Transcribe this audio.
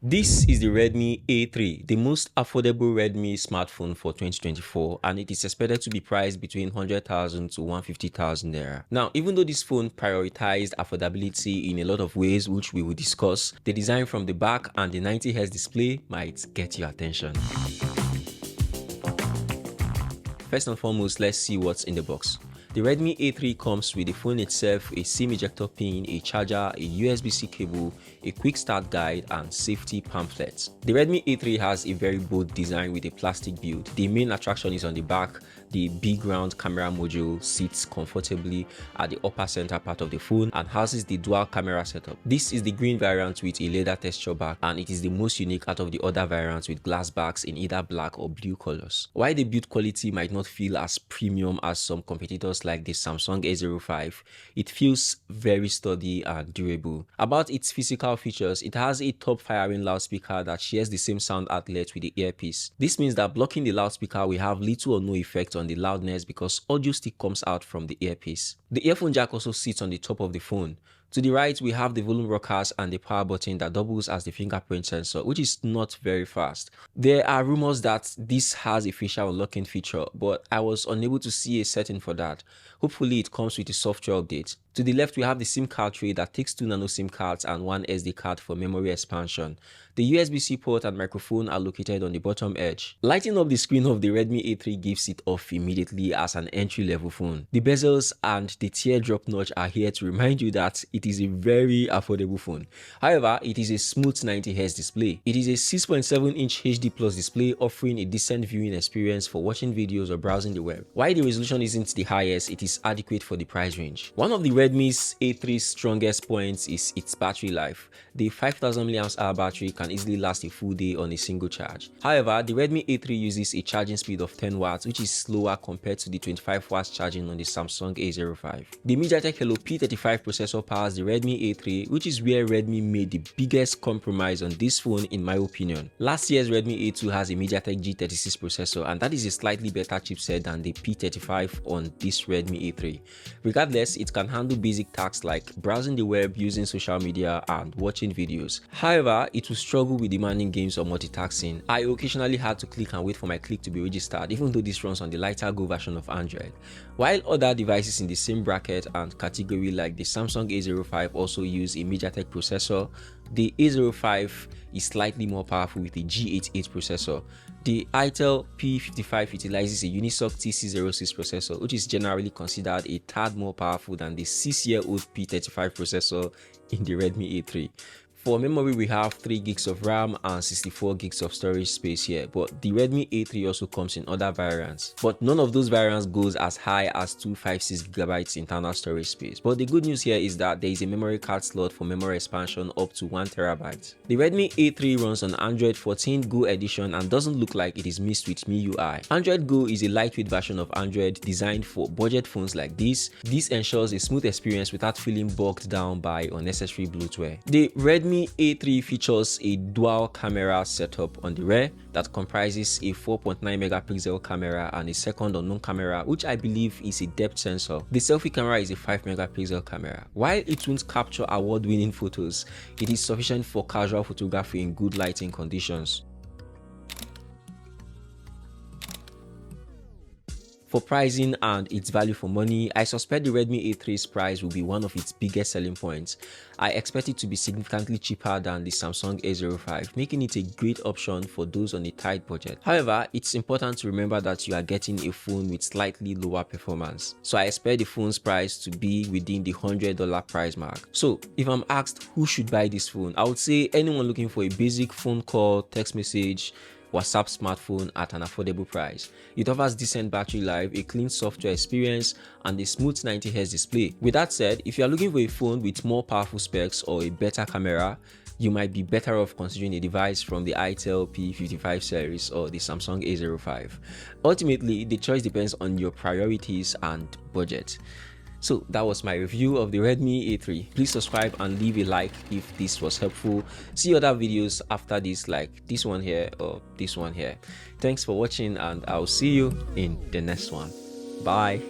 This is the Redmi A3, the most affordable Redmi smartphone for 2024, and it is expected to be priced between 100,000 to 150,000 naira. Now, even though this phone prioritized affordability in a lot of ways, which we will discuss, the design from the back and the 90Hz display might get your attention. First and foremost, let's see what's in the box. The Redmi A3 comes with the phone itself, a SIM ejector pin, a charger, a USB-C cable, a quick start guide, and safety pamphlets. The Redmi A3 has a very bold design with a plastic build. The main attraction is on the back. The big round camera module sits comfortably at the upper center part of the phone and houses the dual camera setup. This is the green variant with a leather texture back, and it is the most unique out of the other variants with glass backs in either black or blue colors. While the build quality might not feel as premium as some competitors like the Samsung A05, it feels very sturdy and durable. About its physical features, it has a top firing loudspeaker that shares the same sound outlet with the earpiece. This means that blocking the loudspeaker will have little or no effect on the loudness because audio still comes out from the earpiece. The earphone jack also sits on the top of the phone. To the right, we have the volume rockers and the power button that doubles as the fingerprint sensor, which is not very fast. There are rumors that this has a facial unlocking feature, but I was unable to see a setting for that. Hopefully it comes with a software update. To the left, we have the SIM card tray that takes 2 nano SIM cards and 1 SD card for memory expansion. The USB-C port and microphone are located on the bottom edge. Lighting up the screen of the Redmi A3 gives it off immediately as an entry-level phone. The bezels and the teardrop notch are here to remind you that it is a very affordable phone. However, it is a smooth 90Hz display. It is a 6.7-inch HD Plus display offering a decent viewing experience for watching videos or browsing the web. While the resolution isn't the highest, it is adequate for the price range. One of the Redmi's A3's strongest points is its battery life. The 5000 mAh battery can easily last a full day on a single charge. However, the Redmi A3 uses a charging speed of 10 watts, which is slower compared to the 25 watts charging on the Samsung A05. The MediaTek Helio P35 processor powers the Redmi A3, which is where Redmi made the biggest compromise on this phone in my opinion. Last year's Redmi A2 has a MediaTek G36 processor, and that is a slightly better chipset than the P35 on this Redmi A3. Regardless, it can handle basic tasks like browsing the web, using social media, and watching videos. However, it will struggle with demanding games or multitasking. I occasionally had to click and wait for my click to be registered, even though this runs on the lighter go version of Android. While other devices in the same bracket and category like the Samsung A05 also use a MediaTek processor, the A05 is slightly more powerful with a G88 processor. The Itel P55 utilizes a Unisoc TC06 processor, which is generally considered a tad more powerful than the 6-year-old P35 processor in the Redmi A3. For memory, we have 3 gigs of RAM and 64 gigs of storage space here, but the Redmi A3 also comes in other variants. But none of those variants goes as high as 256 GB internal storage space. But the good news here is that there is a memory card slot for memory expansion up to 1 TB. The Redmi A3 runs on Android 14 Go edition and doesn't look like it is mixed with MIUI. Android Go is a lightweight version of Android designed for budget phones like this. This ensures a smooth experience without feeling bogged down by unnecessary bloatware. The Redmi A3 features a dual camera setup on the rear that comprises a 4.9 megapixel camera and a second unknown camera, which I believe is a depth sensor. The selfie camera is a 5 megapixel camera. While it won't capture award-winning photos, it is sufficient for casual photography in good lighting conditions. For pricing and its value for money, I suspect the Redmi A3's price will be one of its biggest selling points. I expect it to be significantly cheaper than the Samsung A05, making it a great option for those on a tight budget. However, it's important to remember that you are getting a phone with slightly lower performance. So I expect the phone's price to be within the $100 price mark. So if I'm asked who should buy this phone, I would say anyone looking for a basic phone call, text message, WhatsApp smartphone at an affordable price. It offers decent battery life, a clean software experience, and a smooth 90Hz display. With that said, if you are looking for a phone with more powerful specs or a better camera, you might be better off considering a device from the Itel P55 series or the Samsung A05. Ultimately, the choice depends on your priorities and budget. So that was my review of the Redmi A3. Please subscribe and leave a like if this was helpful. See other videos after this, like this one here or this one here. Thanks for watching, and I'll see you in the next one. Bye.